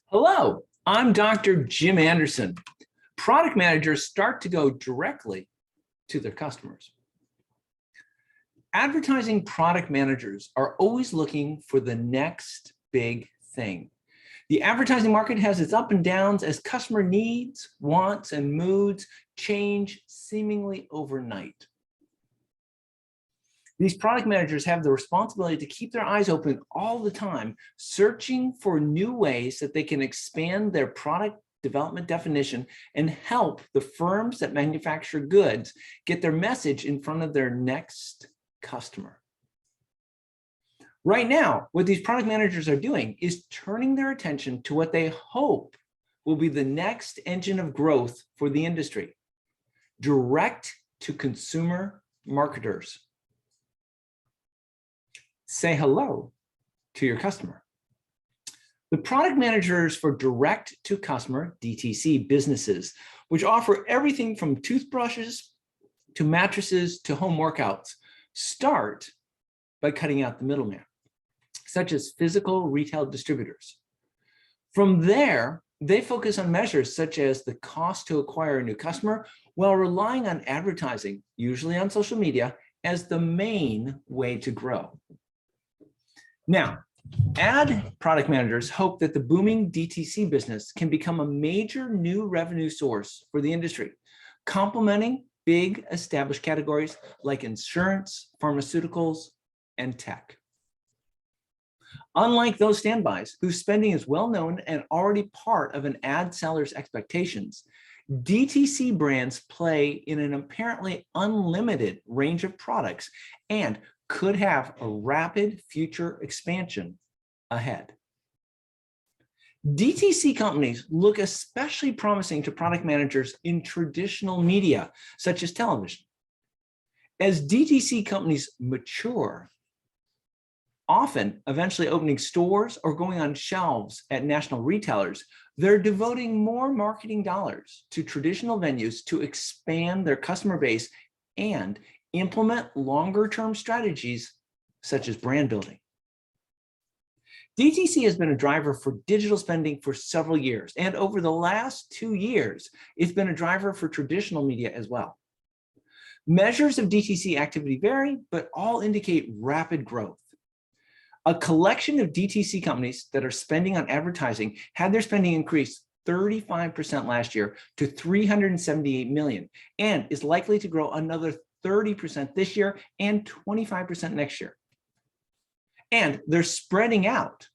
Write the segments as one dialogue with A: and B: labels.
A: Hello, I'm Dr. Jim Anderson. Product managers start to go directly to their customers. Advertising product managers are always looking for the next big thing. The advertising market has its ups and downs as customer needs, wants, and moods change seemingly overnight. These product managers have the responsibility to keep their eyes open all the time, searching for new ways that they can expand their product development definition and help the firms that manufacture goods get their message in front of their next customer. Right now, what these product managers are doing is turning their attention to what they hope will be the next engine of growth for the industry: direct to consumer marketers. Say hello to your customer. The product managers for direct to customer DTC businesses, which offer everything from toothbrushes to mattresses to home workouts, start by cutting out the middleman, such as physical retail distributors. From there, they focus on measures such as the cost to acquire a new customer while relying on advertising, usually on social media, as the main way to grow. Now, ad product managers hope that the booming DTC business can become a major new revenue source for the industry, complementing big established categories like insurance, pharmaceuticals, and tech. Unlike those standbys, whose spending is well known and already part of an ad seller's expectations, DTC brands play in an apparently unlimited range of products and could have a rapid future expansion ahead. DTC companies look especially promising to product managers in traditional media, such as television. As DTC companies mature, often eventually opening stores or going on shelves at national retailers, they're devoting more marketing dollars to traditional venues to expand their customer base and implement longer-term strategies such as brand building. DTC has been a driver for digital spending for several years, and over the last 2 years, it's been a driver for traditional media as well. Measures of DTC activity vary, but all indicate rapid growth. A collection of DTC companies that are spending on advertising had their spending increase 35% last year to $378 million, and is likely to grow another 30% this year and 25% next year. And they're spreading out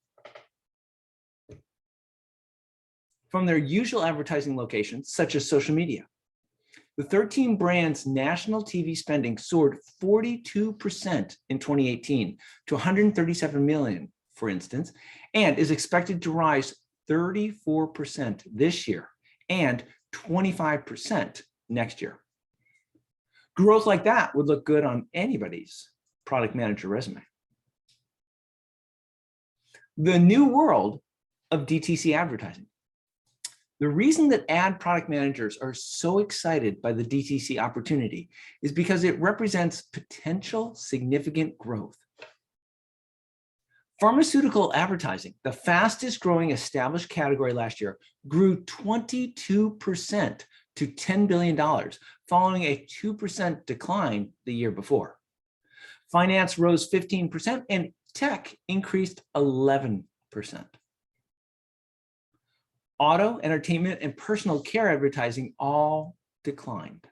A: from their usual advertising locations, such as social media. The 13 brands' national TV spending soared 42% in 2018 to $137 million, for instance, and is expected to rise 34% this year and 25% next year. Growth like that would look good on anybody's product manager resume. The new world of DTC advertising. The reason that ad product managers are so excited by the DTC opportunity is because it represents potential significant growth. Pharmaceutical advertising, the fastest growing established category last year, grew 22% to $10 billion, following a 2% decline the year before. Finance rose 15% and tech increased 11%. Auto, entertainment, and personal care advertising all declined.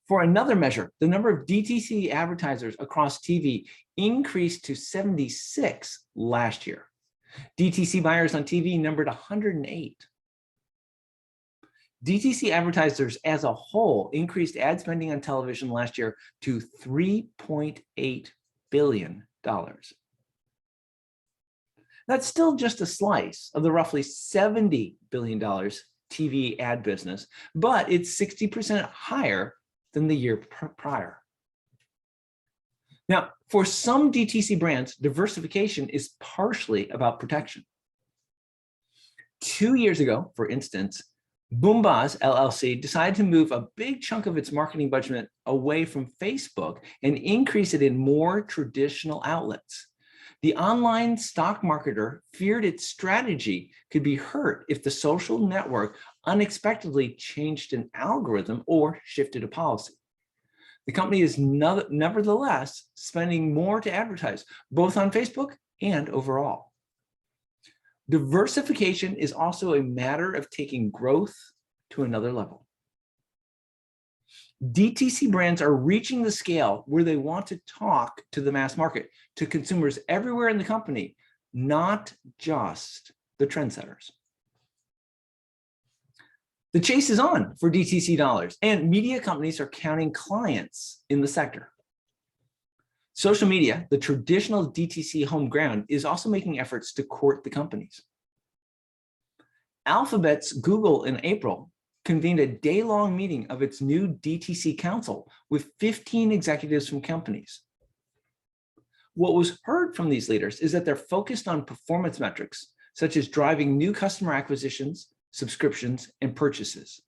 A: For another measure, the number of DTC advertisers across TV increased to 76 last year. DTC buyers on TV numbered 108. DTC advertisers as a whole increased ad spending on television last year to $3.8 billion. That's still just a slice of the roughly $70 billion TV ad business, but it's 60% higher than the year prior. Now, for some DTC brands, diversification is partially about protection. 2 years ago, for instance, Boombas LLC decided to move a big chunk of its marketing budget away from Facebook and increase it in more traditional outlets. The online stock marketer feared its strategy could be hurt if the social network unexpectedly changed an algorithm or shifted a policy. The company is nevertheless spending more to advertise, both on Facebook and overall. Diversification is also a matter of taking growth to another level. DTC brands are reaching the scale where they want to talk to the mass market, to consumers everywhere in the company, not just the trendsetters. The chase is on for DTC dollars, and media companies are counting clients in the sector. Social media, the traditional DTC home ground, is also making efforts to court the companies. Alphabet's Google in April convened a day-long meeting of its new DTC council with 15 executives from companies. What was heard from these leaders is that they're focused on performance metrics, such as driving new customer acquisitions, subscriptions, and purchases.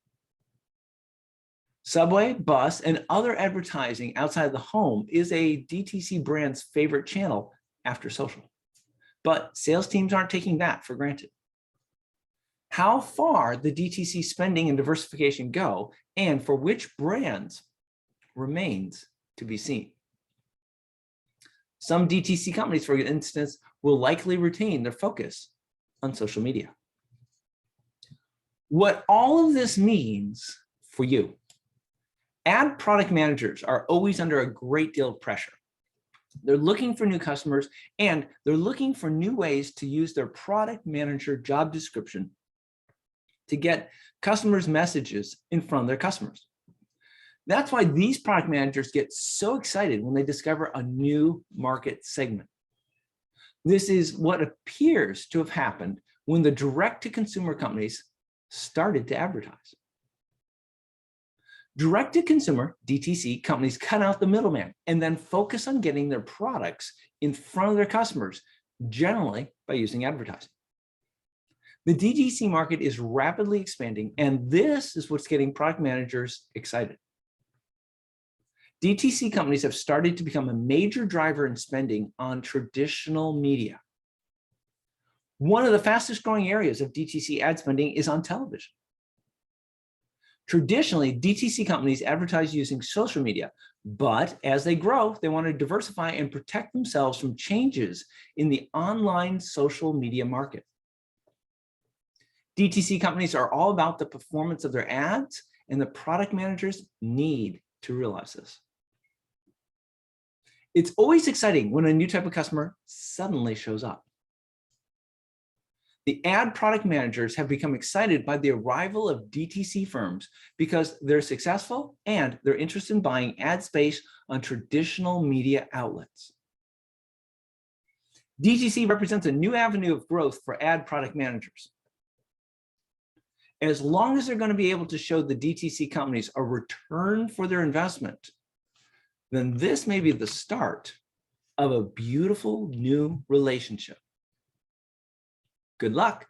A: Subway, bus, and other advertising outside the home is a DTC brand's favorite channel after social. But sales teams aren't taking that for granted. How far the DTC spending and diversification go, and for which brands, remains to be seen. Some DTC companies, for instance, will likely retain their focus on social media. What all of this means for you: ad product managers are always under a great deal of pressure. They're looking for new customers, and they're looking for new ways to use their product manager job description to get customers' messages in front of their customers. That's why these product managers get so excited when they discover a new market segment. This is what appears to have happened when the direct-to-consumer companies started to advertise. Direct-to-consumer, DTC, companies cut out the middleman and then focus on getting their products in front of their customers, generally by using advertising. The DTC market is rapidly expanding, and this is what's getting product managers excited. DTC companies have started to become a major driver in spending on traditional media. One of the fastest growing areas of DTC ad spending is on television. Traditionally, DTC companies advertise using social media, but as they grow, they want to diversify and protect themselves from changes in the online social media market. DTC companies are all about the performance of their ads, and the product managers need to realize this. It's always exciting when a new type of customer suddenly shows up. The ad product managers have become excited by the arrival of DTC firms because they're successful and they're interested in buying ad space on traditional media outlets. DTC represents a new avenue of growth for ad product managers. As long as they're going to be able to show the DTC companies a return for their investment, then this may be the start of a beautiful new relationship. Good luck.